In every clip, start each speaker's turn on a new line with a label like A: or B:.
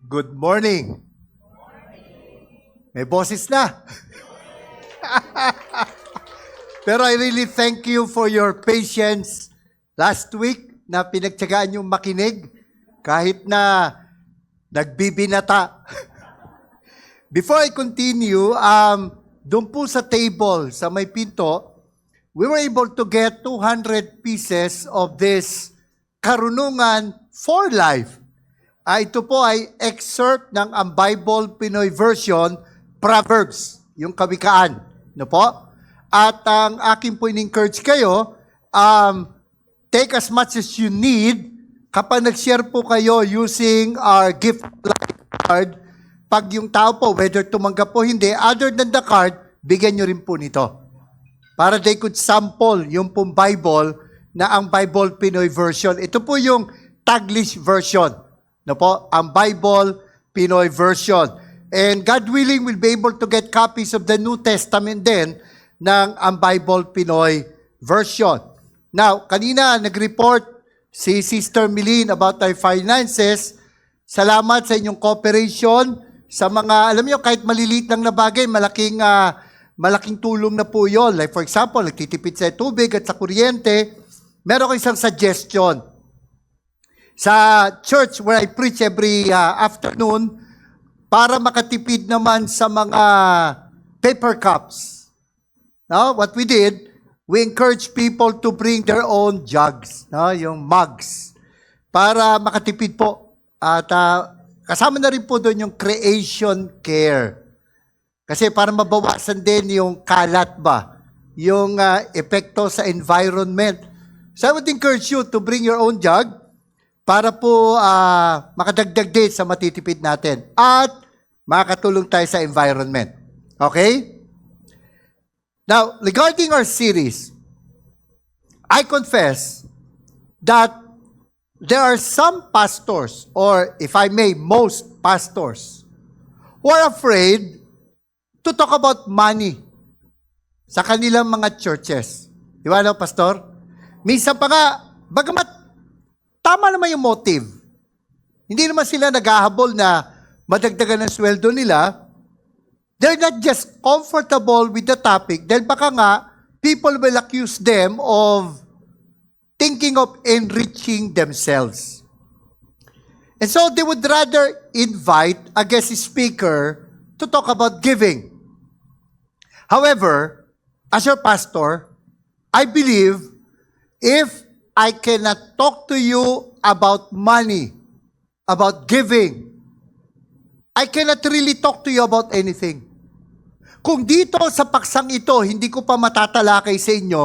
A: Good morning. May boses na. Pero I really thank you for your patience last week na pinagtyagaan yung makinig kahit na nagbibinata. Before I continue, doon po sa table, sa may pinto, we were able to get 200 pieces of this Karunungan for Life. Ito po ay excerpt ng ang Bible Pinoy version, Proverbs, yung kawikaan. No po? At ang akin po in-encourage kayo, take as much as you need. Kapag nag-share po kayo using our gift card, pag yung tao po, whether tumanggap po hindi, other than the card, bigyan nyo rin po nito. Para they could sample yung pong Bible na ang Bible Pinoy version. Ito po yung Taglish version. No po? Ang Bible Pinoy version. And God willing, we'll be able to get copies of the New Testament din ng ang Bible Pinoy version. Now, kanina nag-report si Sister Milene about our finances. Salamat sa inyong cooperation sa mga, alam niyo, kahit maliliit lang na bagay, malaking tulong na po yun. Like for example, nagtitipid sa tubig at sa kuryente. Meron ko isang suggestion. Sa church where I preach every afternoon, para makatipid naman sa mga paper cups. No? What we did, we encourage people to bring their own jugs, no? Yung mugs, para makatipid po. At kasama na rin po doon yung creation care. Kasi para mabawasan din yung kalat ba, yung epekto sa environment. So I would encourage you to bring your own jug, para po makadagdag din sa matitipid natin at makakatulong tayo sa environment. Okay? Now, regarding our series, I confess that there are some pastors, or if I may, most pastors, who are afraid to talk about money sa kanilang mga churches. Di ba, no, Pastor? Minsan pa nga, bagamat tama naman yung motive. Hindi naman sila naghahabol na madagdagan ng sweldo nila. They're not just comfortable with the topic dahil baka nga, people will accuse them of thinking of enriching themselves. And so they would rather invite a guest speaker to talk about giving. However, as your pastor, I believe if I cannot talk to you about money, about giving. I cannot really talk to you about anything. Kung dito sa paksang ito, hindi ko pa matatalakay sa inyo,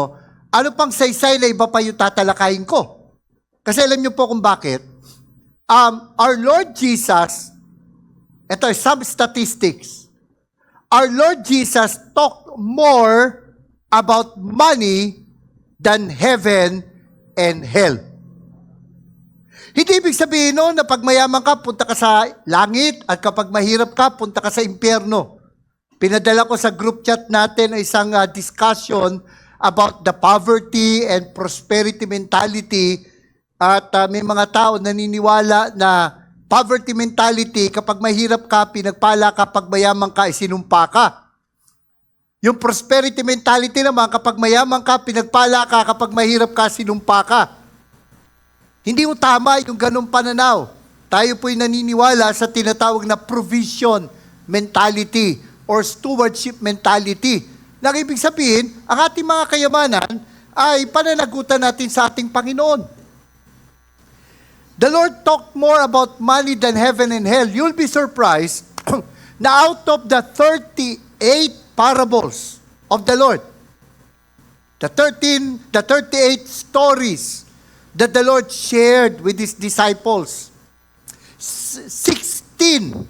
A: ano pang saysay na iba pa yung tatalakayin ko? Kasi alam niyo po kung bakit. Our Lord Jesus, ito some statistics. Our Lord Jesus talked more about money than heaven and hell. Hindi ibig sabihin no, na pag mayaman ka, punta ka sa langit, at kapag mahirap ka, punta ka sa impyerno. Pinadala ko sa group chat natin isang discussion about the poverty and prosperity mentality, at may mga tao naniniwala na poverty mentality, kapag mahirap ka, pinagpala ka, pag mayaman ka, isinumpa ka. Yung prosperity mentality naman, kapag mayaman ka, pinagpala ka, kapag mahirap ka, sinumpa ka. Hindi mo tama yung ganong pananaw. Tayo po'y naniniwala sa tinatawag na provision mentality or stewardship mentality. Na ibig sabihin, ang ating mga kayamanan ay pananagutan natin sa ating Panginoon. The Lord talked more about money than heaven and hell. You'll be surprised na out of the 38 parables of the Lord, the 38 stories that the Lord shared with His disciples, 16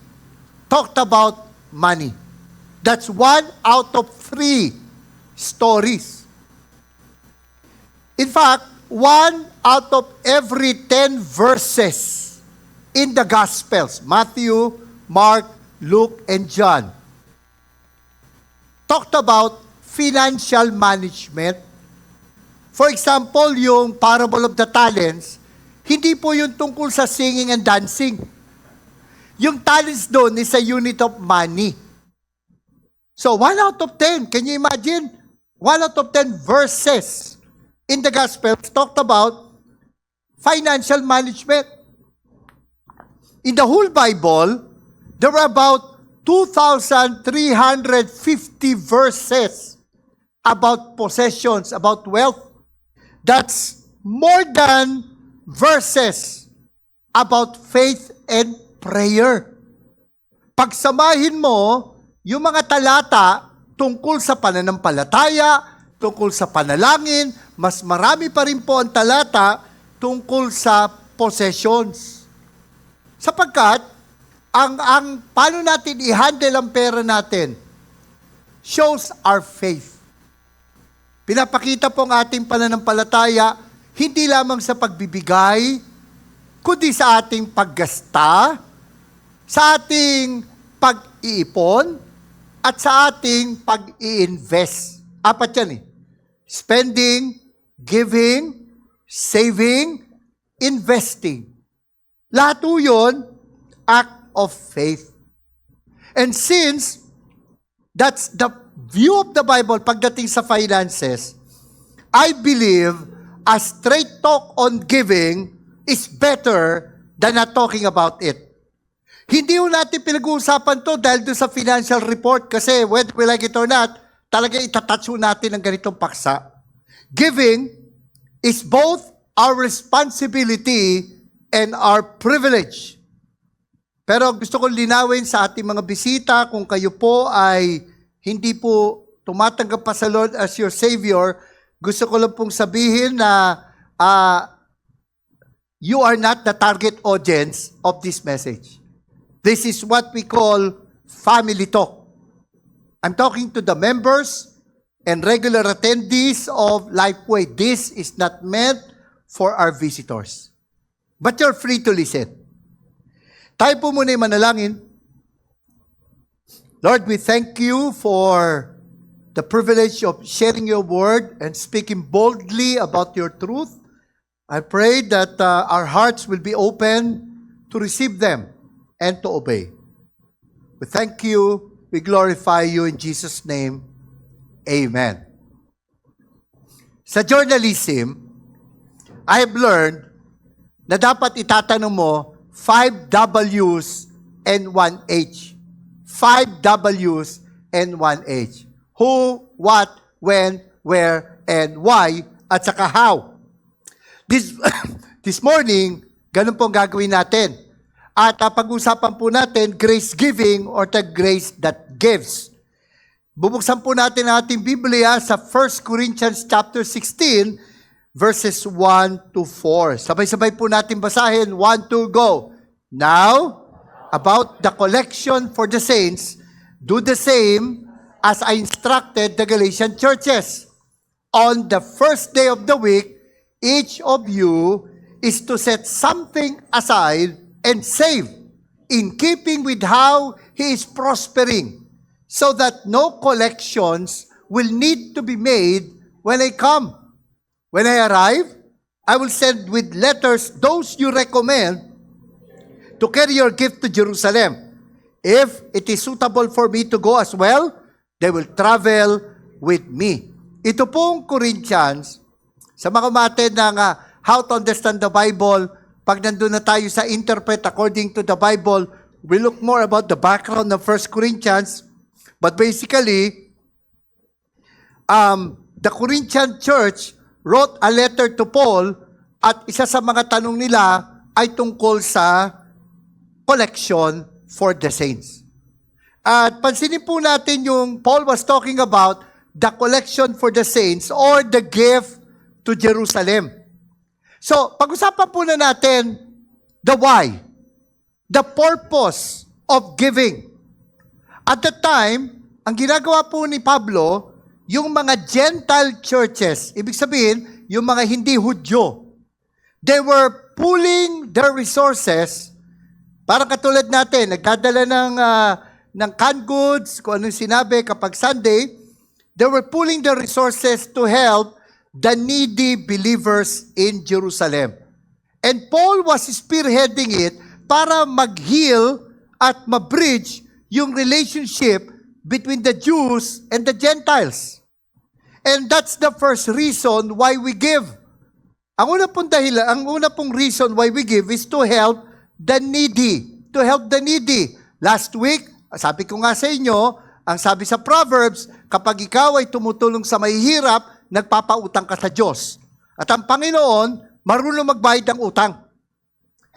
A: talked about money. That's 1 out of 3 stories. In fact, 1 out of every 10 verses in the Gospels, Matthew, Mark, Luke, and John, talked about financial management. For example, yung parable of the talents, hindi po yung tungkol sa singing and dancing. Yung talents doon is a unit of money. So 1 out of 10, can you imagine? 1 out of 10 verses in the Gospels talked about financial management. In the whole Bible, there were about 2,350 verses about possessions, about wealth. That's more than verses about faith and prayer. Pagsamahin mo yung mga talata tungkol sa pananampalataya, tungkol sa panalangin, mas marami pa rin po ang talata tungkol sa possessions. Sapagkat, ang paano natin i-handle ang pera natin shows our faith. Pinapakita po ang ating pananampalataya hindi lamang sa pagbibigay, kundi sa ating paggasta, sa ating pag-iipon, at sa ating pag-i-invest. 4 yan eh. Spending, giving, saving, investing. Lahat po yun, act of faith. And since that's the view of the Bible pagdating sa finances, I believe a straight talk on giving is better than not talking about it. Hindi ho natin pinag-uusapan to dahil doon sa financial report kasi whether we like it or not, talaga itatouch natin ang ganitong paksa. Giving is both our responsibility and our privilege. Pero gusto kong linawin sa ating mga bisita, kung kayo po ay hindi po tumatanggap pa sa Lord as your Savior, gusto ko lang pong sabihin na you are not the target audience of this message. This is what we call family talk. I'm talking to the members and regular attendees of Lifeway. This is not meant for our visitors. But you're free to listen. Tayo po muna yung manalangin. Lord, we thank you for the privilege of sharing your word and speaking boldly about your truth. I pray that our hearts will be open to receive them and to obey. We thank you. We glorify you in Jesus' name. Amen. Sa journalism, I have learned na dapat itatanong mo 5 W's and 1 H. 5 W's and 1 H. Who, what, when, where, and why, at saka how. This morning, ganun pong gagawin natin. At pag-usapan po natin, grace giving or the grace that gives. Bubuksan po natin ang ating Biblia sa 1 Corinthians chapter 16, verses 1 to 4. Sabay-sabay po natin basahin. 1, 2, go. Now, about the collection for the saints, do the same as I instructed the Galatian churches. On the first day of the week, each of you is to set something aside and save, in keeping with how he is prospering, so that no collections will need to be made when I come. When I arrive, I will send with letters those you recommend to carry your gift to Jerusalem. If it is suitable for me to go as well, they will travel with me. Ito pong Corinthians, sa mga umaten ng how to understand the Bible, pag nandun na tayo sa interpret according to the Bible, we look more about the background of 1 Corinthians. But basically, the Corinthian church wrote a letter to Paul at isa sa mga tanong nila ay tungkol sa collection for the saints. At pansinin po natin yung Paul was talking about the collection for the saints or the gift to Jerusalem. So, pag-usapan po na natin the why, the purpose of giving. At the time, ang ginagawa po ni Pablo, yung mga Gentile churches, ibig sabihin, yung mga hindi Hudyo, they were pooling their resources, parang katulad natin, nagdadala ng canned goods, kung anong sinabi kapag Sunday, they were pooling their resources to help the needy believers in Jerusalem. And Paul was spearheading it para mag-heal at ma-bridge yung relationship between the Jews and the Gentiles. And that's the first reason why we give. Ang una pong reason why we give is to help the needy. To help the needy. Last week, sabi ko nga sa inyo, ang sabi sa Proverbs, kapag ikaw ay tumutulong sa mahihirap, nagpapautang ka sa Diyos. At ang Panginoon, marunong magbayad ng utang.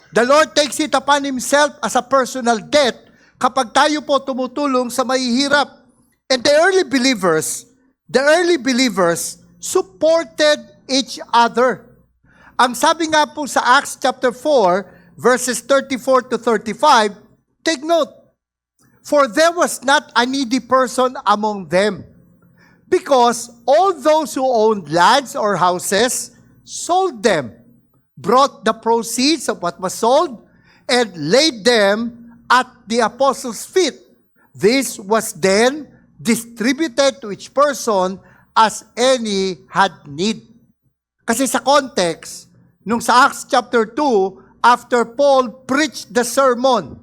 A: The Lord takes it upon Himself as a personal debt kapag tayo po tumutulong sa mahihirap. And the early believers supported each other. Ang sabi nga po sa Acts chapter 4, verses 34 to 35, take note, for there was not a needy person among them, because all those who owned lands or houses sold them, brought the proceeds of what was sold, and laid them at the apostles' feet. This was then distributed to each person as any had need. Kasi sa context, nung sa Acts chapter 2, after Paul preached the sermon,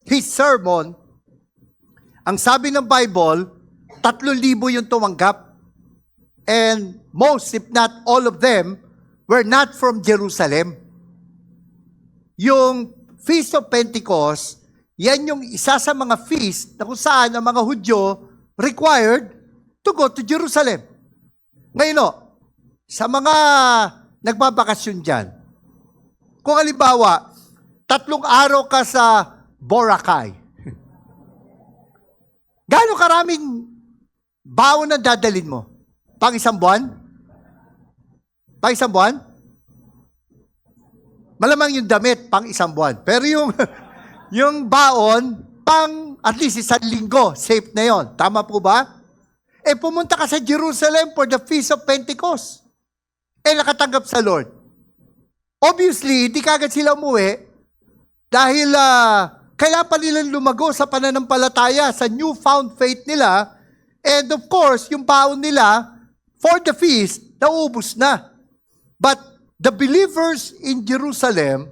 A: his sermon, ang sabi ng Bible, 3,000 yung tumanggap. And most, if not all of them, were not from Jerusalem. Yung Feast of Pentecost, yan yung isa sa mga feast na kung saan ang mga Hudyo required to go to Jerusalem. Ngayon, sa mga nagbabakasyon dyan, kung halimbawa, 3 araw ka sa Boracay, gaano karaming baon na dadalin mo? Pang isang buwan? Pang isang buwan? Malamang yung damit, pang isang buwan. Pero yung baon, pang at least 1 linggo, safe na yon. Tama po ba? Pumunta ka sa Jerusalem for the Feast of Pentecost. Nakatanggap sa Lord. Obviously, hindi kagad sila umuwi dahil kailangan pa nilang lumago sa pananampalataya, sa newfound faith nila. And of course, yung baon nila for the feast, naubos na. But the believers in Jerusalem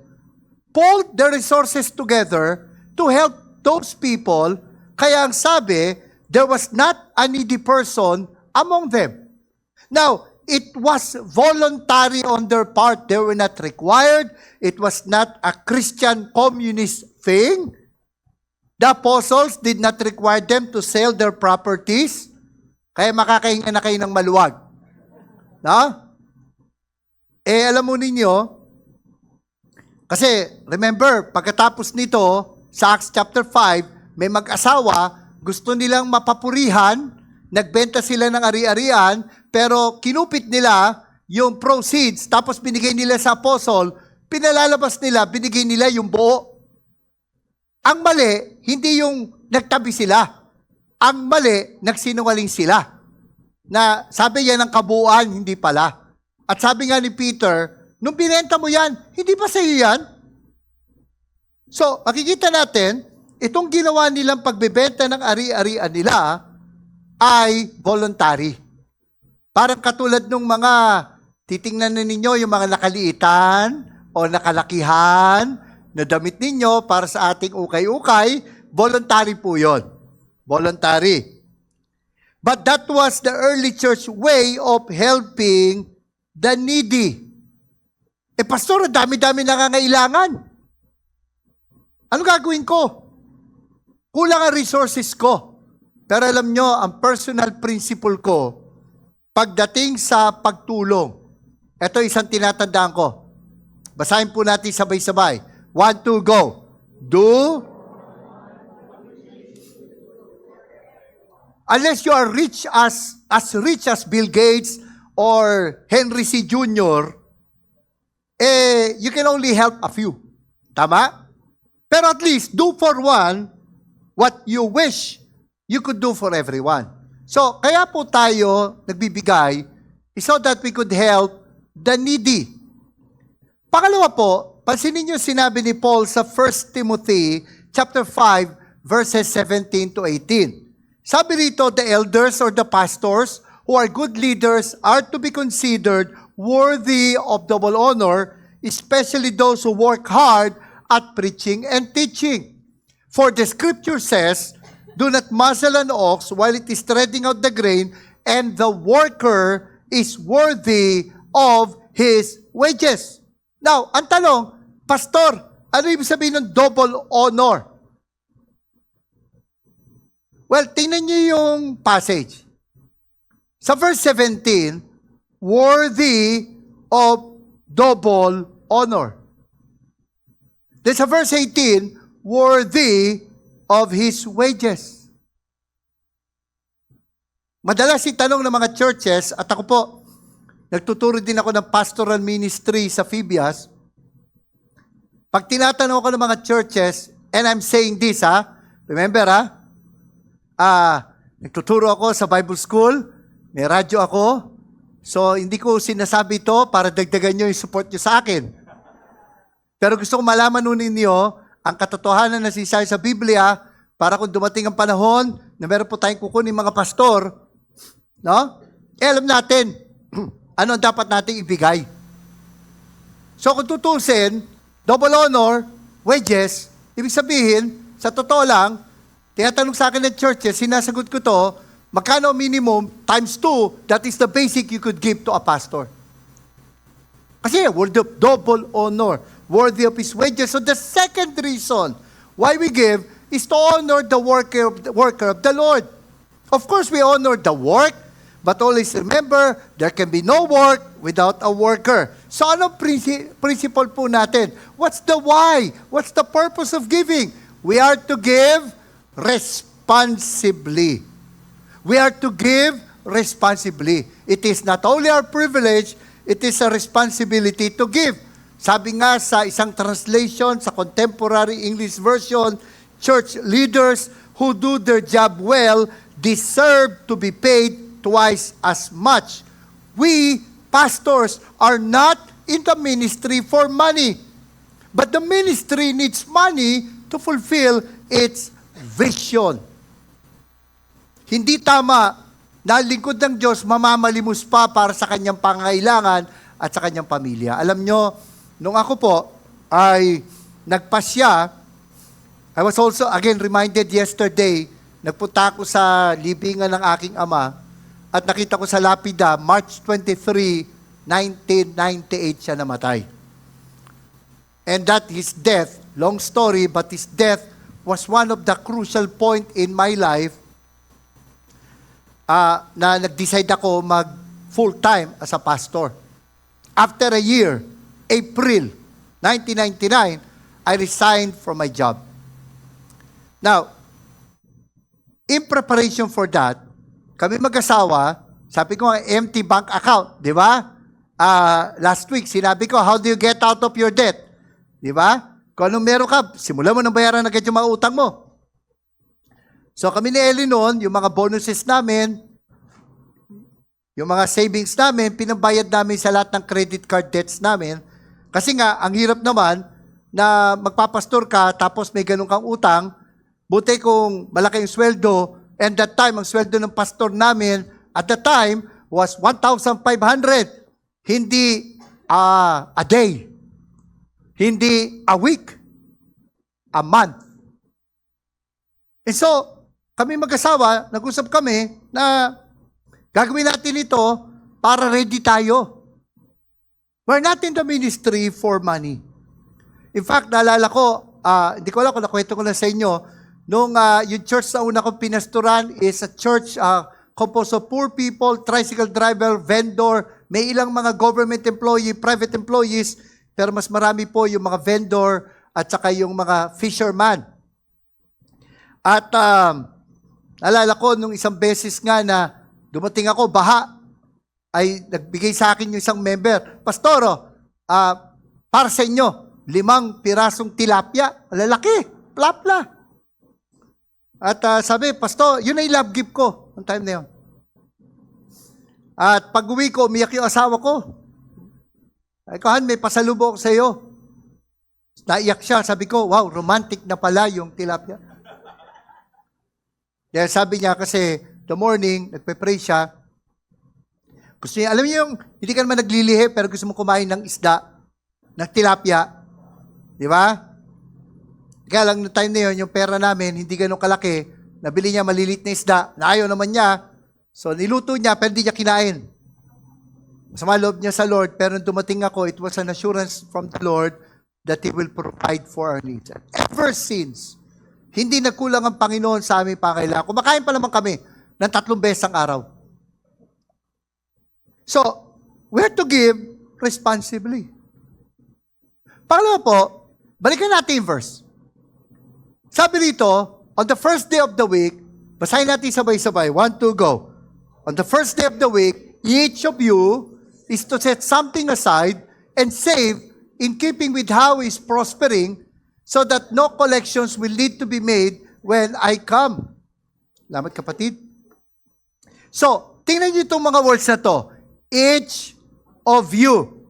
A: pulled their resources together to help those people. Kaya ang sabi, there was not a needy person among them. Now, it was voluntary on their part. They were not required. It was not a Christian communist thing. The apostles did not require them to sell their properties. Kaya makakahinga na kayo ng maluwag. No? Alam mo ninyo, kasi remember, pagkatapos nito, sa Acts chapter 5, may mag-asawa, gusto nilang mapapurihan, nagbenta sila ng ari-arian, pero kinupit nila yung proceeds, tapos binigay nila sa apostle, pinalalabas nila, binigay nila yung buo. Ang mali, hindi yung nagtabi sila. Ang mali, nagsinungaling sila. Na sabi yan ng kabuuan, hindi pala. At sabi nga ni Peter, nung binenta mo yan, hindi pa sa'yo yan? So, makikita natin, itong ginawa nilang pagbebenta ng ari-arian nila ay voluntary. Parang katulad ng mga, titingnan na ninyo yung mga nakaliitan o nakalakihan na damit ninyo para sa ating ukay-ukay, voluntary po yun. Voluntary. But that was the early church way of helping the needy. Pastor, dami-dami nangangailangan. Ano gagawin ko? Kulang ang resources ko. Pero alam nyo, ang personal principle ko, pagdating sa pagtulong, ito isang tinatandaan ko. Basahin po natin sabay-sabay. 1, 2, go. Do. Unless you are rich as rich as Bill Gates or Henry C. Jr., you can only help a few. Tama? Pero at least, do for one what you wish you could do for everyone. So, kaya po tayo nagbibigay so that we could help the needy. Pangalawa po, pansinin niyo sinabi ni Paul sa 1 Timothy chapter 5, verses 17 to 18. Sabi rito, the elders or the pastors who are good leaders are to be considered worthy of double honor, especially those who work hard at preaching and teaching. For the scripture says, do not muzzle an ox while it is treading out the grain, and the worker is worthy of his wages. Now, ang tanong, Pastor, ano ibig sabihin ng double honor? Well, tingnan niyo yung passage. Sa verse 17, worthy of double honor. Then sa verse 18, worthy of his wages. Madalas itanong ng mga churches, at ako po, nagtuturo din ako ng pastoral ministry sa Phoebias. Pag tinatanong ako ng mga churches, and I'm saying this, remember, nagtuturo ako sa Bible School, may radyo ako, so hindi ko sinasabi ito para dagdagan nyo yung support nyo sa akin. Pero gusto ko malaman nun ninyo ang katotohanan na sinasabi sa Biblia para kung dumating ang panahon na meron po tayong kukunin mga pastor, no? Alam natin ano ang dapat nating ibigay. So kung tutusin, double honor, wages, ibig sabihin, sa totoo lang, tinatanong sa akin ng churches, sinasagot ko to, magkano minimum times 2, that is the basic you could give to a pastor. Kasi word of double honor, worthy of his wages. So the second reason why we give is to honor the worker of the Lord. Of course, we honor the work, but always remember, there can be no work without a worker. So anong principle po natin? What's the why? What's the purpose of giving? We are to give responsibly. We are to give responsibly. It is not only our privilege, it is a responsibility to give. Sabi nga sa isang translation, sa contemporary English version, church leaders who do their job well deserve to be paid twice as much. We, pastors, are not in the ministry for money. But the ministry needs money to fulfill its vision. Hindi tama na lingkod ng Diyos mamamalimos pa para sa kanyang pangailangan at sa kanyang pamilya. Alam nyo, nung ako po ay nagpasya, I was also again reminded yesterday, nagpunta ako sa libingan ng aking ama at nakita ko sa lapida, March 23, 1998 siya namatay. And that his death, long story, but his death was one of the crucial point in my life na nag-decide ako mag full-time as a pastor. After a year, April 1999, I resigned from my job. Now, in preparation for that, kami mag-asawa, sabi ko, empty bank account, di ba? Last week, sinabi ko, how do you get out of your debt? Di ba? Kung anong meron ka, simulan mo ng bayaran agad yung mga utang mo. So kami ni Ellie noon, yung mga bonuses namin, yung mga savings namin, pinabayad namin sa lahat ng credit card debts namin. Kasi nga, ang hirap naman na magpapastor ka, tapos may ganun kang utang, buti kung malaki yung sweldo, and that time, ang sweldo ng pastor namin, at that time, was 1,500. Hindi a day. Hindi a week. A month. And so, kami mag-asawa, nag-usap kami na gagawin natin ito para ready tayo. We're not in the ministry for money. In fact, naalala ko, hindi ko alam kung nakwento ko na sa inyo, nung yung church na una kong pinastoran is a church composed of poor people, tricycle driver, vendor, may ilang mga government employee, private employees, pero mas marami po yung mga vendor at saka yung mga fisherman. At naalala ko nung isang beses nga na dumating ako, baha, ay nagbigay sa akin yung isang member, Pastoro, para sa inyo, 5 pirasong tilapia, lalaki, plapla. At sabi, Pastor, yun ay love gift ko, ang time na yun. At pag uwi ko, umiyak yung asawa ko. Ay, Han, may pasalubong ako sa iyo. Naiyak siya, sabi ko, wow, romantic na pala yung tilapia. Kaya sabi niya kasi, the morning, nagpe-pray siya. Gusto niya, alam niyo yung, hindi ka naman naglilihi, pero gusto mo kumain ng isda, ng tilapia. Di ba? Kaya lang na time na yun, yung pera namin, hindi ganun kalaki. Nabili niya malilit na isda, na ayaw naman niya. So niluto niya, pero hindi niya kinain. Masama loob niya sa Lord, pero nung dumating ako, it was an assurance from the Lord that He will provide for our needs. And ever since, hindi nagkulang ang Panginoon sa aming pangailangan. Kumakain pa naman kami ng 3 beses ang araw. So, we have to give responsibly. Pangalawa po, balikan natin yung verse. Sabi rito, on the first day of the week, basahin natin sabay-sabay. 1, 2, go. On the first day of the week, each of you is to set something aside and save in keeping with how he is prospering, so that no collections will need to be made when I come. Salamat kapatid. So, tingnan niyo itong mga words na to. Each of you.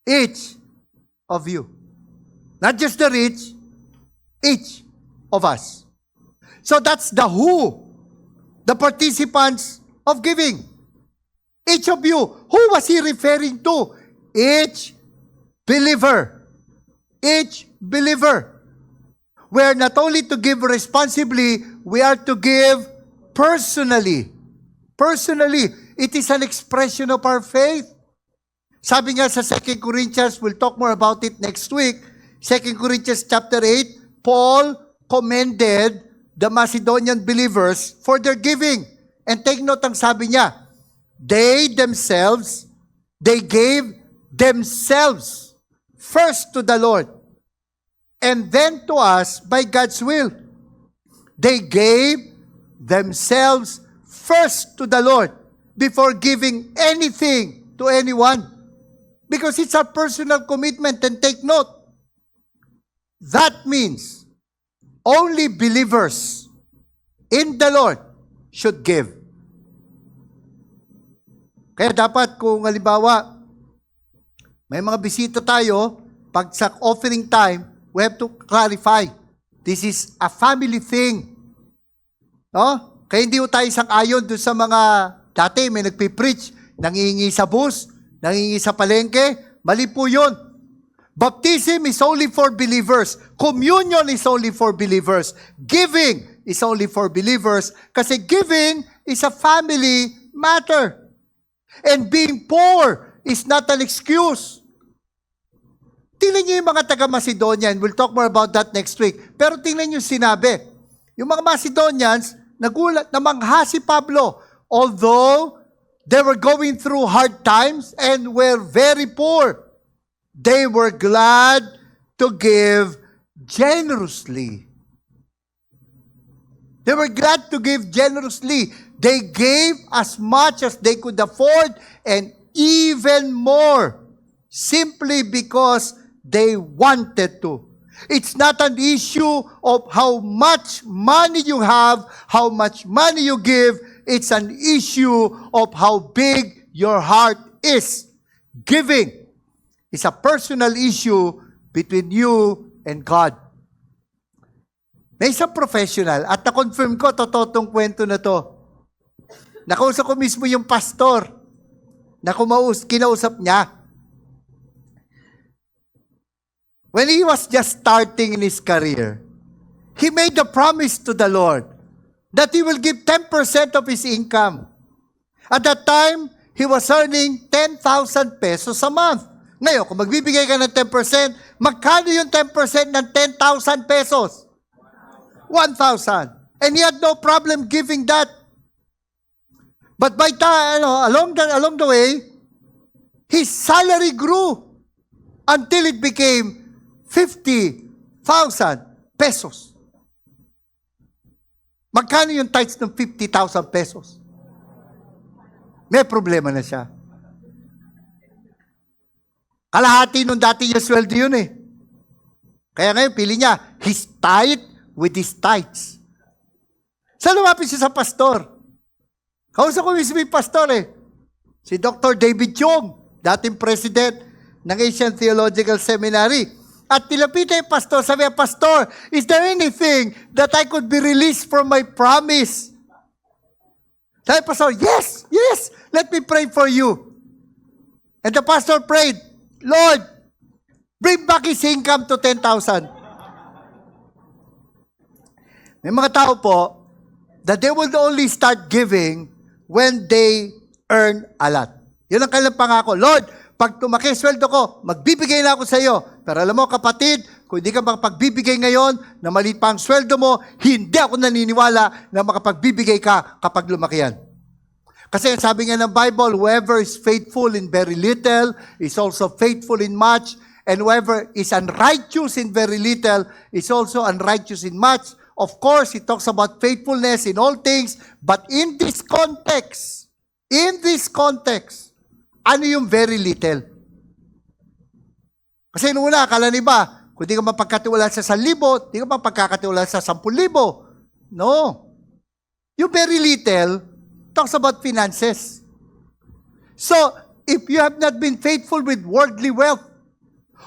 A: Each of you. Not just the rich, each of us. So that's the who, the participants of giving. Each of you. Who was he referring to? Each believer. Each believer. We are not only to give responsibly, we are to give personally. Personally. It is an expression of our faith. Sabi nga sa 2 Corinthians, we'll talk more about it next week, 2 Corinthians chapter 8, Paul commended the Macedonian believers for their giving. And take note ang sabi niya, they gave themselves first to the Lord, and then to us by God's will. They gave themselves first to the Lord before giving anything to anyone. Because it's a personal commitment. And take note, that means only believers in the Lord should give. Kaya dapat kung halimbawa, may mga bisita tayo, pag sa offering time, we have to clarify, this is a family thing. No? Kaya hindi tayo sang-ayon doon sa mga, dati may nagpipreach, nangingi sa bus, nangingi sa palengke, mali po yun. Baptism is only for believers. Communion is only for believers. Giving is only for believers. Kasi giving is a family matter. And being poor is not an excuse. Tingnan niyo yung mga taga-Macedonia, and we'll talk more about that next week. Pero tingnan niyo sinabi. Yung mga Macedonians, nagulat, namangha si Pablo. Although they were going through hard times and were very poor, they were glad to give generously. They were glad to give generously. They gave as much as they could afford and even more, simply because they wanted to. It's not an issue of how much money you have, how much money you give. It's an issue of how big your heart is. Giving is a personal issue between you and God. May isang professional, at na-confirm ko, totoo tong kwento na to. Nakausap ko mismo yung pastor na kinausap niya. When he was just starting in his career, he made a promise to the Lord that he will give 10% of his income. At that time, he was earning 10,000 pesos a month. Ngayon, kung magbibigay ka ng 10%, magkano yung 10% ng 10,000 pesos? 1,000. And he had no problem giving that. But by along the way, his salary grew until it became 50,000 pesos. Magkano yung tithes ng 50,000 pesos? May problema na siya. Kalahati nung dati niya sweldo yun eh. Kaya ngayon, pili niya, his tithe with his tithes. Saan lumapit siya sa pastor? Kausap ko mismo yung pastor eh. Si Dr. David Chong, dating president ng Asian Theological Seminary. At nilapitan yung pastor, sabi niya, Pastor, is there anything that I could be released from my promise? Sabi yung pastor, yes, let me pray for you. And the pastor prayed, Lord, bring back his income to 10,000. May mga tao po that they will only start giving when they earn a lot. Yun ang kanilang pangako. Lord, pag tumaki sweldo ko, magbibigay na ako sa iyo. Pero alam mo kapatid, kung hindi ka makapagbibigay ngayon na maliit pa ang sweldo mo, hindi ako naniniwala na makapagbibigay ka kapag lumaki yan. Kasi sabi nga ng Bible, whoever is faithful in very little is also faithful in much, and whoever is unrighteous in very little is also unrighteous in much. Of course, it talks about faithfulness in all things, but in this context, ano yung very little? Kasi nung una, akala ni ba, kung di ka mapagkatiwala sa 1,000, di ka mapagkakatiwala sa 10,000. No. Yung very little talks about finances. So, if you have not been faithful with worldly wealth,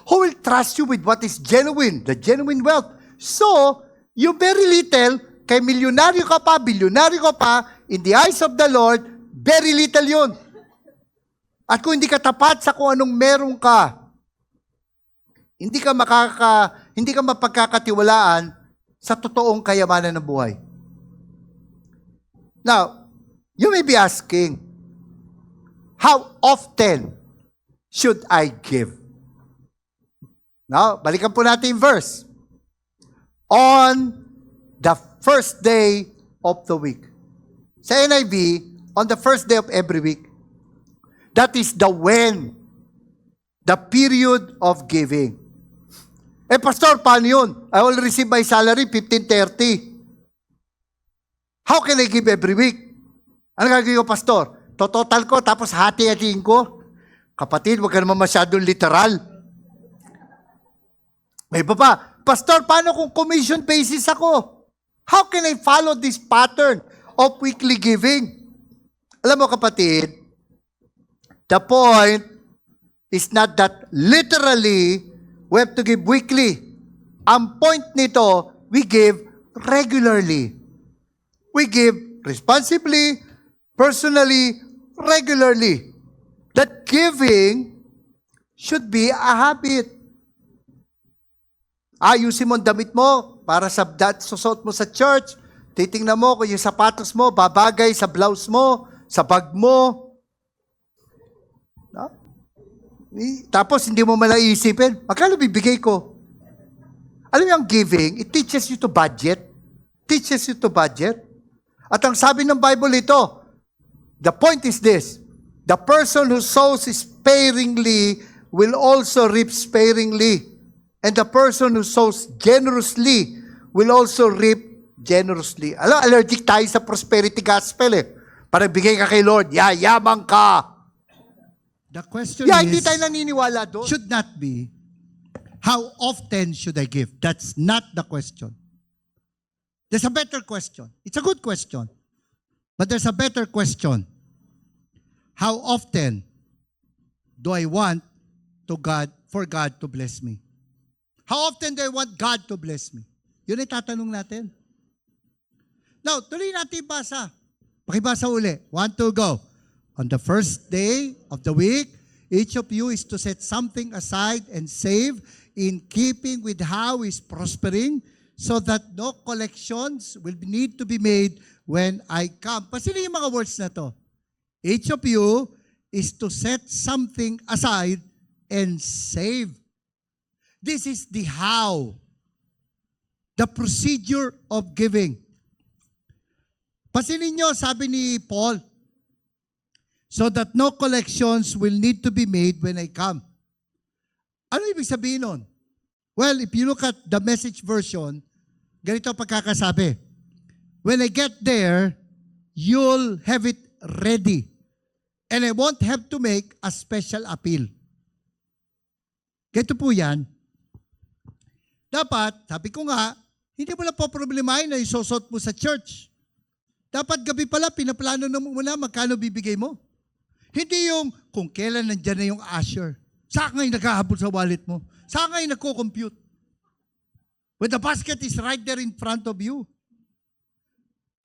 A: who will trust you with what is genuine, the genuine wealth? So, yung very little, kay milyonaryo ka pa, bilyonaryo ka pa, in the eyes of the Lord, very little yun. At kung hindi ka tapat sa kung anong meron ka, hindi ka mapagkakatiwalaan sa totoong kayamanan ng buhay. Now, you may be asking, how often should I give? Now, balikan po natin yung verse. On the first day of the week. Sa NIV, on the first day of every week. That is the when. The period of giving. Pastor, paano yun? I will receive my salary 15:30. How can I give every week? Ano gagawin ko, Pastor? Total ko, tapos hati-hatiin ko? Kapatid, huwag ka naman masyadong literal. May iba pa, Pastor, paano kung commission basis ako? How can I follow this pattern of weekly giving? Alam mo, kapatid, the point is not that literally we have to give weekly. Ang point nito, we give regularly. We give responsibly, personally, regularly. That giving should be a habit. Ayusin mo ang damit mo para sa susot mo sa church. Titingnan mo kung yung sapatos mo babagay sa blouse mo, sa bag mo. No? Tapos hindi mo malaisipin, magkano bibigay ko? Alam mo yung giving, it teaches you to budget. Teaches you to budget. At ang sabi ng Bible ito, the point is this, the person who sows sparingly will also reap sparingly. And the person who sows generously will also reap generously. Alam, allergic tayo sa prosperity gospel Para bigay ka kay Lord, yayamang ka.
B: The question
A: Hindi
B: is,
A: tayo naniniwala doon.
B: should not be, how often should I give? That's not the question. There's a better question. It's a good question. But there's a better question. How often do I want for God to bless me? How often do I want God to bless me? Yun ay tatanong natin. Now, tuloy natin basa. Pakibasa uli. 1, 2, go. On the first day of the week, each of you is to set something aside and save in keeping with how is prospering, so that no collections will need to be made when I come. Pasili yung mga words na to. Each of you is to set something aside and save. This is the how. The procedure of giving. Pasinin nyo, sabi ni Paul, so that no collections will need to be made when I come. Ano ibig sabihin nun? Well, if you look at the Message version, ganito pagkakasabi. When I get there, you'll have it ready. And I won't have to make a special appeal. Ganito po yan. Dapat, sabi ko nga, hindi mo na po problemahin na isusot mo sa church. Dapat gabi pala, pinaplano na muna magkano bibigay mo. Hindi yung kung kailan nandyan na yung usher. Saan ngayon naghahabol sa wallet mo? Saan ngayon nagko-compute? When the basket is right there in front of you.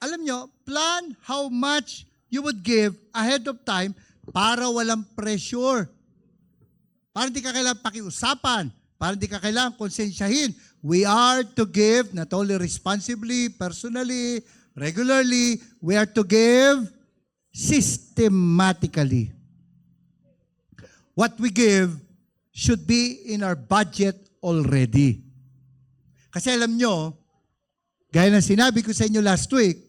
B: Alam nyo, plan how much you would give ahead of time para walang pressure. Para hindi ka kailangan pakiusapan. Para hindi ka kailangan konsensyahin we are to give not only responsibly, personally, regularly, we are to give systematically. What we give should be in our budget already. Kasi alam nyo, gaya ng sinabi ko sa inyo last week,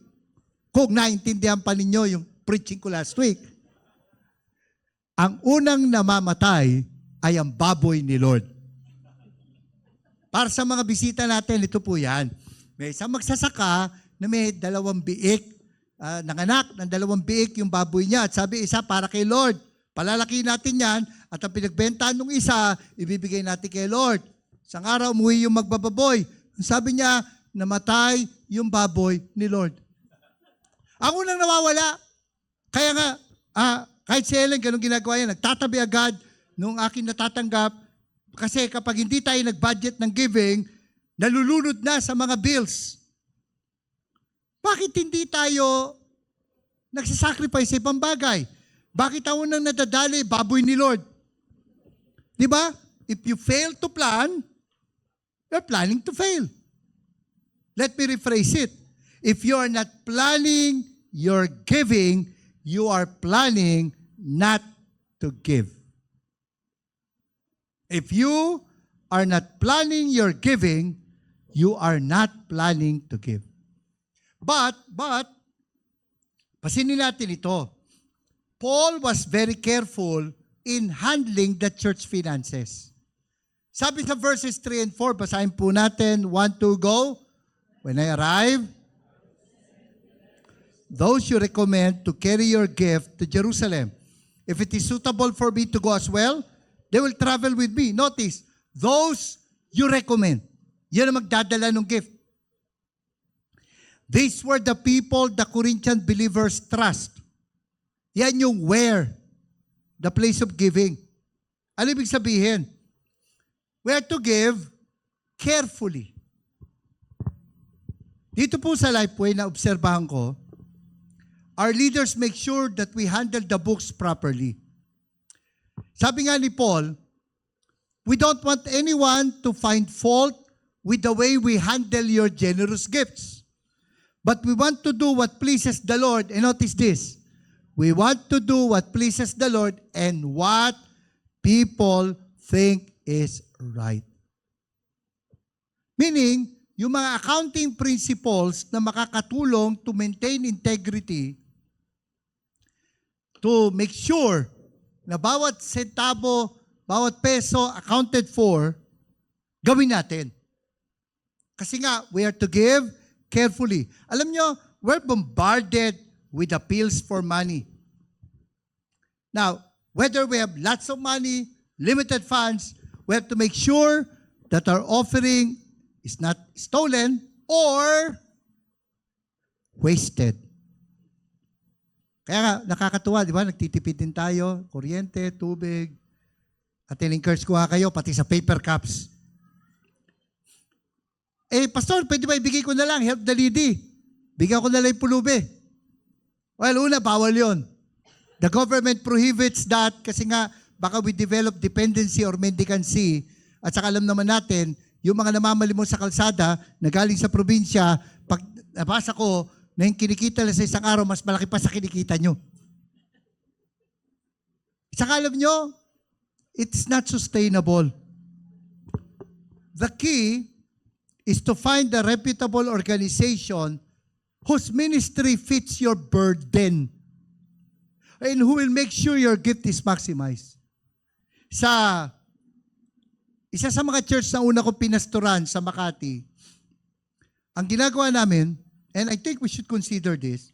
B: kung naintindihan pa ninyo yung preaching ko last week, ang unang namamatay ay ang baboy ni Lord. Para sa mga bisita natin, ito po yan. May isang magsasaka na may 2 biik, nanganak ng 2 biik yung baboy niya. At sabi, isa para kay Lord. Palalaki natin yan at ang pinagbentahan ng isa, ibibigay natin kay Lord. Isang araw, umuwi yung magbababoy. Sabi niya, namatay yung baboy ni Lord. Ang unang nawawala. Kaya nga, kahit si Ellen, ganun ginagawa yan, nagtatabi agad nung akin natatanggap. Kasi kapag hindi tayo nag-budget ng giving, nalulunod na sa mga bills. Bakit hindi tayo nagsasacrifice sa ibang bagay? Bakit ang unang nadadali, baboy ni Lord? Di ba? If you fail to plan, you're planning to fail. Let me rephrase it. If you are not planning your giving, you are planning not to give. If you are not planning your giving, you are not planning to give. But, pasinin natin ito. Paul was very careful in handling the church finances. Sabi sa verses 3 and 4, basahin po natin, 1, 2, go. When I arrive, those you recommend to carry your gift to Jerusalem. If it is suitable for me to go as well, they will travel with me. Notice, those you recommend. Yan ang magdadala ng gift. These were the people the Corinthian believers trust. Yan yung where, the place of giving. Ano ibig sabihin? We are to give carefully. Dito po sa Lifeway na obserbahan ko, our leaders make sure that we handle the books properly. Sabi nga ni Paul, we don't want anyone to find fault with the way we handle your generous gifts. But we want to do what pleases the Lord. And notice this, we want to do what pleases the Lord and what people think is right. Meaning, yung mga accounting principles na makakatulong to maintain integrity, to make sure na bawat sentabo, bawat peso accounted for, gawin natin. Kasi nga, we are to give carefully. Alam nyo, we're bombarded with appeals for money. Now, whether we have lots of money, limited funds, we have to make sure that our offering is not stolen or wasted. Kaya nga, nakakatuwa, di ba? Nagtitipid din tayo, kuryente, tubig. At in-encourage ko nga kayo, pati sa paper cups. Pastor, pwede ba ibigay ko na lang, help the needy. Bigyan ko na lang yung pulubi. Well, una, bawal yon. The government prohibits that kasi nga, baka we develop dependency or mendicancy. At saka alam naman natin, yung mga namamalimos sa kalsada, na galing sa probinsya, pag nabasa ko, na yung kinikita lang sa isang araw, mas malaki pa sa kinikita nyo. Saka alam nyo, it's not sustainable. The key is to find a reputable organization whose ministry fits your burden and who will make sure your gift is maximized. Isa sa mga church na una ko pinastoran sa Makati, ang ginagawa namin, and I think we should consider this.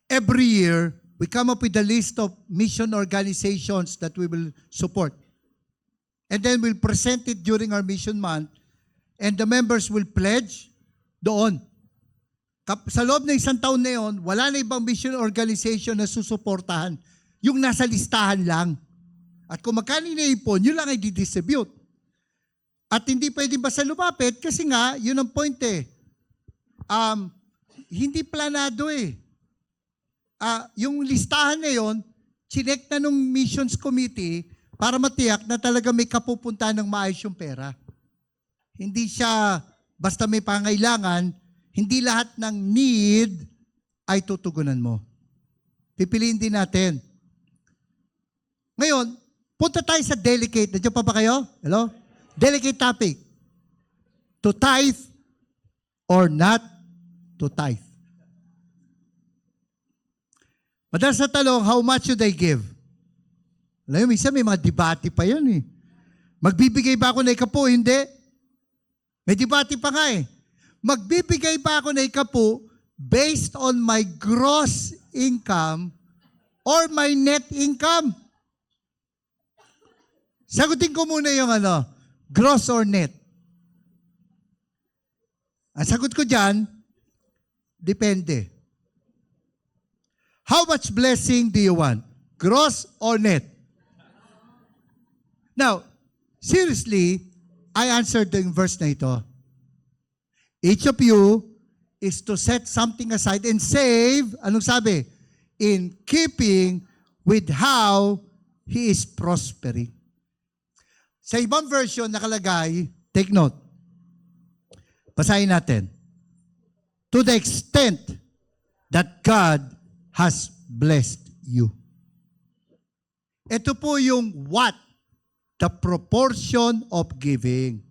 B: Every year, we come up with a list of mission organizations that we will support. And then we'll present it during our mission month, and the members will pledge doon. Sa loob ng isang taon na yun, wala na ibang mission organization na susuportahan. Yung nasa listahan lang. At kung magkano naipon, yun lang ay didistribute. At hindi pwede basta lumapit kasi nga, yun ang point eh. Hindi planado eh. Yung listahan na yun, chinek na nung missions committee para matiyak na talaga may kapupuntahan ng maayos yung pera. Hindi siya basta may pangailangan, hindi lahat ng need ay tutugunan mo. Pipiliin din natin. Ngayon, punta tayo sa delicate. Nandiyan pa ba kayo? Hello? Delicate topic. To tithe or not to tithe. Madalas na tanong, how much should I give? Alam mo, minsan may mga debate pa yan eh. Magbibigay ba ako na ikapo? Hindi. May debate pa nga eh. Magbibigay ba ako na ikapo based on my gross income or my net income? Sagutin ko muna yung gross or net. Ang sagot ko dyan, depende. How much blessing do you want? Gross or net? Now, seriously, I answered the verse na ito. Each of you is to set something aside and save, anong sabi? In keeping with how he is prospering. Sa ibang version nakalagay, take note. Basahin natin. To the extent that God has blessed you. Ito po yung what? The proportion of giving.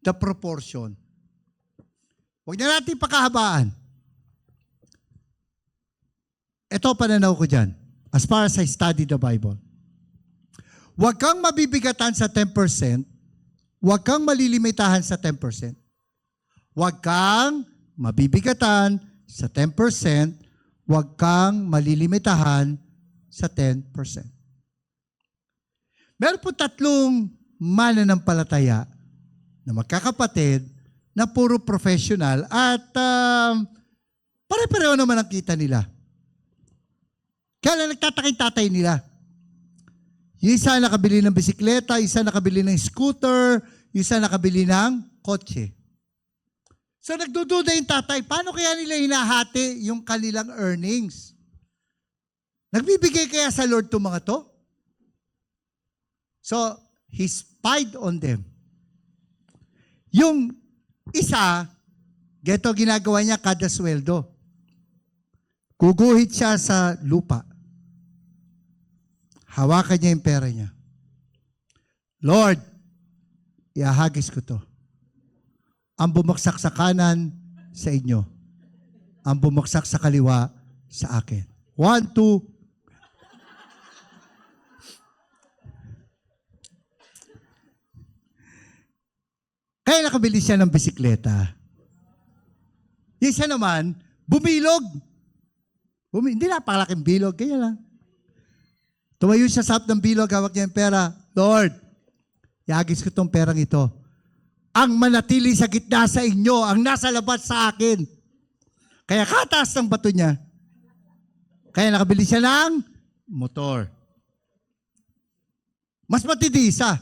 B: The proportion. Huwag na natin pakahabaan. Ito pananaw ko dyan. As far as I study the Bible. Huwag kang mabibigatan sa 10%. Huwag kang malilimitahan sa 10%. Huwag kang mabibigatan sa 10%. Huwag kang malilimitahan sa 10%. Meron po tatlong mananampalataya na magkakapatid na puro professional at pare-pareho naman ang kita nila. Kaya lang nagtataking tatay nila. Yung isa nakabili ng bisikleta, isa nakabili ng scooter, yung isa nakabili ng kotse. So nagdududa yung tatay, paano kaya nila hinahati yung kanilang earnings? Nagbibigay kaya sa Lord itong mga to? So, he spied on them. Yung isa, geto ginagawa niya kada sweldo. Guguhit siya sa lupa. Hawakan niya yung pera niya. Lord, iahagis ko to. Ang bumagsak sa kanan, sa inyo. Ang bumagsak sa kaliwa, sa akin. 1, 2. Kaya nakabili siya ng bisikleta. Yung isa naman, bumilog. Hindi napakalaking bilog, kaya lang. Tumayo siya sa ng bilog, hawak niya yung pera. Lord, iagis ko tong perang ito. Ang manatili sa gitna sa inyo, ang nasa labas sa akin. Kaya kataas ng bato niya. Kaya nakabili siya ng motor. Mas matindi isa.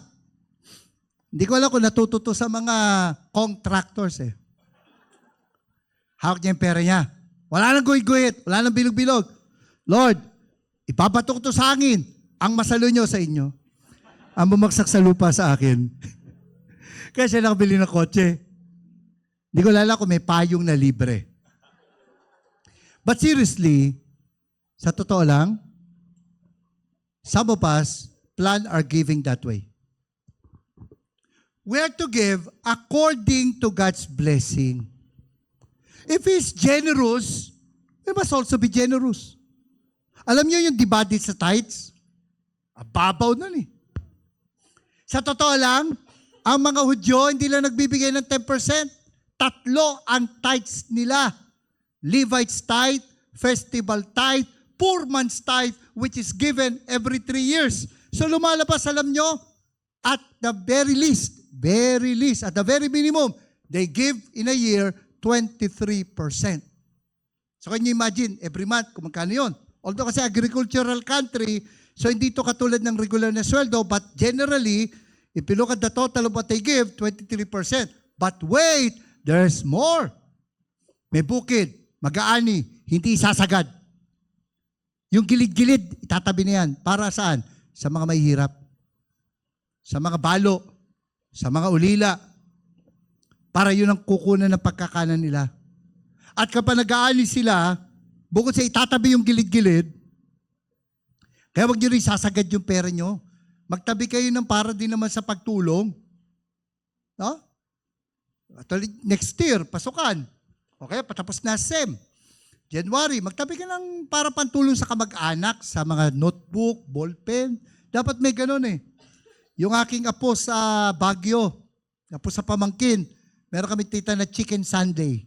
B: Hindi ko alam kung natututo sa mga contractors eh. Hawak niya yung pera niya. Wala nang guhit-guhit, wala nang bilog-bilog. Lord, ipabatok to sa hangin. Ang masalo nyo sa inyo. Ang bumagsak sa lupa sa akin. Kaya siya nakabili ng kotse. Hindi ko lala kung may payong na libre. But seriously, sa totoo lang, some of us plan our giving that way. We are to give according to God's blessing. If He's generous, we must also be generous. Alam niyo yung debate sa tithes? Ababaw nun eh. Sa totoo lang, ang mga Hudyo hindi lang nagbibigay ng 10%. 3 ang tithes nila. Levites tithe, festival tithe, poor man's tithe, which is given every 3 years. So lumalabas, alam nyo, at the very least, at the very minimum, they give in a year 23%. So can you imagine, every month, kung magkano yun? Although kasi agricultural country, so hindi to katulad ng regular na sweldo, but generally, if you look at the total of what they give, 23%. But wait, there's more. May bukid, mag-aani, hindi isasagad. Yung gilid-gilid, itatabi na yan. Para saan? Sa mga mahihirap. Sa mga balo. Sa mga ulila. para yun ang kukunan ng pagkakanan nila. At kapag nag-aalis sila, bukod sa itatabi yung gilid-gilid, kaya wag nyo rin sasagad yung pera nyo. Magtabi kayo ng para din naman sa pagtulong. No? Actually, next year, pasukan. Okay, patapos na SEM. January, magtabi ka ng para pantulong sa kamag-anak, sa mga notebook, ballpen. Dapat may ganun eh. Yung aking apo sa Baguio, apo sa pamangkin, meron kami tita na Chicken Sunday.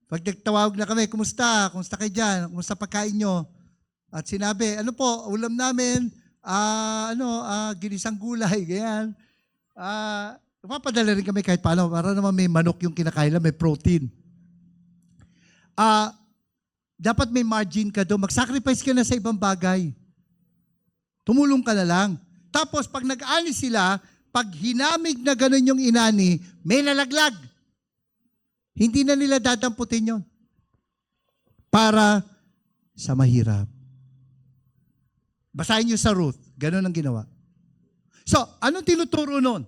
B: Pag nagtawag na kami, kumusta? Kumusta kayo dyan? Kumusta pagkain nyo? At sinabi, ano po, ulam namin, ginisang gulay, ganyan. Papadala rin kami kahit paano, para naman may manok yung kinakain, may protein. Dapat may margin ka doon. Mag-sacrifice ka na sa ibang bagay. Tumulong ka na lang. Tapos, pag nag-ani sila, pag hinamig na gano'n yung inani, may nalaglag. Hindi na nila dadamputin yon para sa mahirap. Basahin nyo sa Ruth. Gano'n ang ginawa. So, anong tinuturo nun?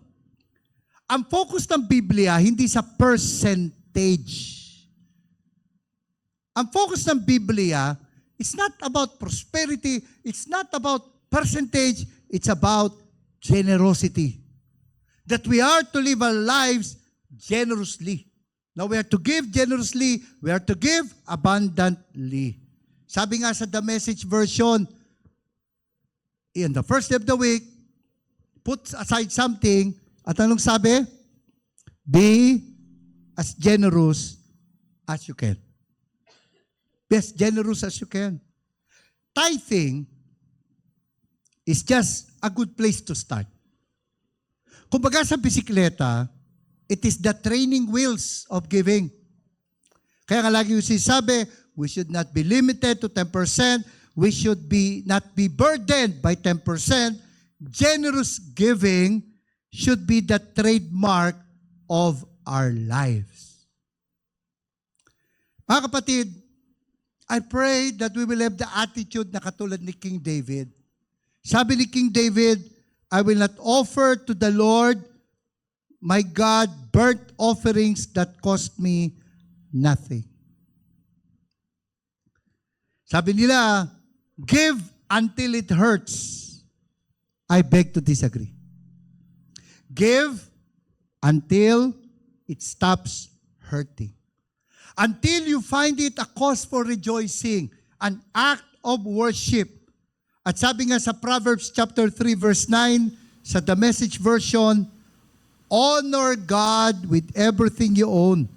B: Ang focus ng Biblia, hindi sa percentage. Ang focus ng Biblia, it's not about prosperity, it's not about percentage, it's about generosity. That we are to live our lives generously. Now, we are to give generously, we are to give abundantly. Sabi nga sa The Message version, in the first day of the week, put aside something, at anong sabi? Be as generous as you can. Be as generous as you can. Tithing is just a good place to start. Kumbaga sa bisikleta, it is the training wheels of giving. Kaya nga lagi yung sinasabi, we should not be limited to 10%. We should not be burdened by 10%. Generous giving should be the trademark of our lives. Mga kapatid, I pray that we will have the attitude na katulad ni King David. Sabi ni King David, I will not offer to the Lord, my God, burnt offerings that cost me nothing. Sabi nila, give until it hurts. I beg to disagree. Give until it stops hurting. Until you find it a cause for rejoicing, an act of worship. At sabi nga sa Proverbs chapter 3 verse 9, sa The Message version, honor God with everything you own.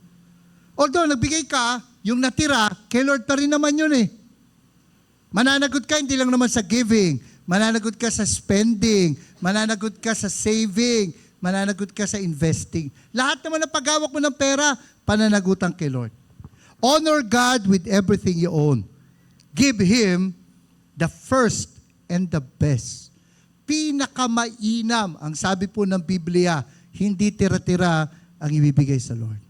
B: Although nagbigay ka, yung natira, kay Lord pa rin naman yun eh. Mananagot ka hindi lang naman sa giving, mananagot ka sa spending, mananagot ka sa saving, mananagot ka sa investing. Lahat naman ng paghawak mo ng pera, pananagutan kay Lord. Honor God with everything you own. Give Him the first and the best. Pinakamainam, ang sabi po ng Biblia, hindi tira-tira ang ibibigay sa Lord.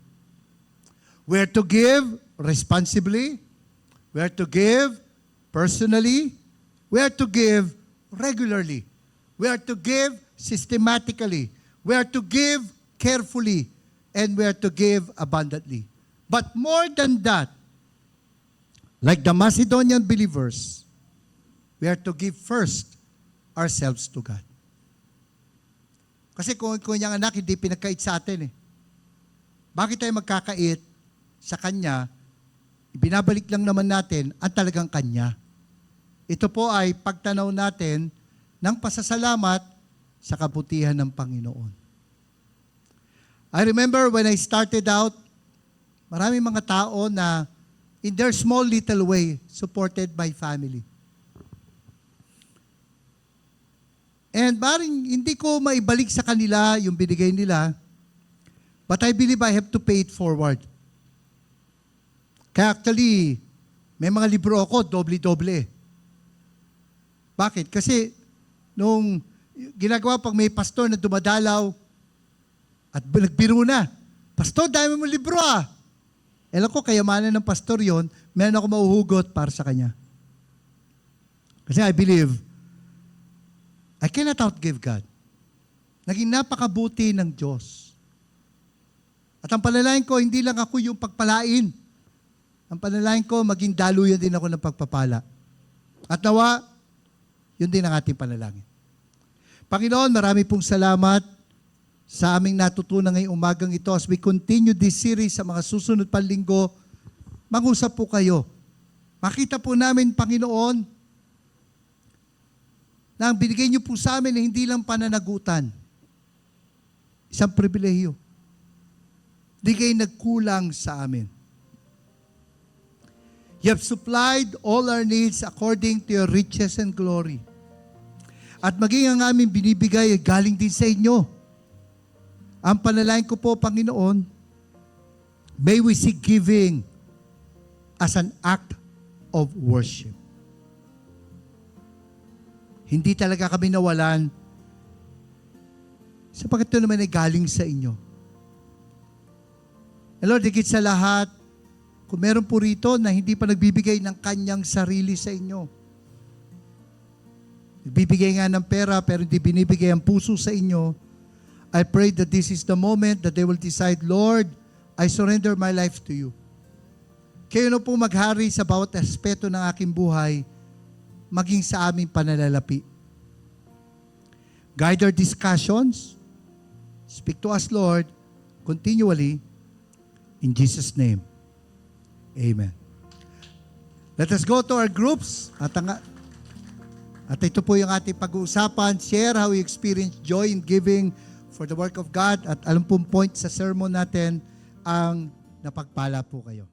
B: We are to give responsibly. We are to give personally. We are to give regularly. We are to give systematically. We are to give carefully. And we are to give abundantly. But more than that, like the Macedonian believers, we are to give first ourselves to God. Kasi kung yung anak hindi pinagkait sa atin eh. Bakit tayo magkakait sa Kanya? Binabalik lang naman natin ang talagang Kanya. Ito po ay pagtanaw natin ng pasasalamat sa kabutihan ng Panginoon. I remember when I started out, maraming mga tao na in their small little way, supported my family. And maring hindi ko maibalik sa kanila yung binigay nila, but I believe I have to pay it forward. Kaya actually, may mga libro ako, doble-doble. Bakit? Kasi nung ginagawa pag may pastor na dumadalaw at nagbiro na, Pastor, dami mo libro ah. Alam ko, kayamanan ng pastor yon, meron ako mauhugot para sa kanya. Kasi I believe, I cannot outgive God. Naging napakabuti ng Diyos. At ang panalangin ko, hindi lang ako yung pagpalain. Ang panalangin ko, maging daluyan din ako ng pagpapala. At nawa, yun din ang ating panalangin. Panginoon, marami pong salamat sa aming natutunan ngayong umagang ito. As we continue this series sa mga susunod pang linggo, mag-usap po kayo. Makita po namin, Panginoon, na ang binigay niyo po sa amin ay hindi lang pananagutan. Isang pribilehiyo. Di kayo nagkulang sa amin. You have supplied all our needs according to your riches and glory. At maging ang aming binibigay ay galing din sa inyo. Ang panalangin ko po, Panginoon, may we see giving as an act of worship. Hindi talaga kami nawalan sapagkat ito naman ay galing sa inyo. And Lord, higit sa lahat, kung meron po rito na hindi pa nagbibigay ng kanyang sarili sa inyo, nagbibigay nga ng pera pero hindi binibigay ang puso sa inyo, I pray that this is the moment that they will decide, Lord, I surrender my life to you. Kayo na po maghari sa bawat aspeto ng aking buhay, maging sa aming pananalapi. Guide our discussions. Speak to us, Lord, continually. In Jesus' name, amen. Let us go to our groups. At ito po yung ating pag-uusapan. Share how you experience joy in giving for the work of God. At alam pong point sa sermon natin ang napagpala po kayo.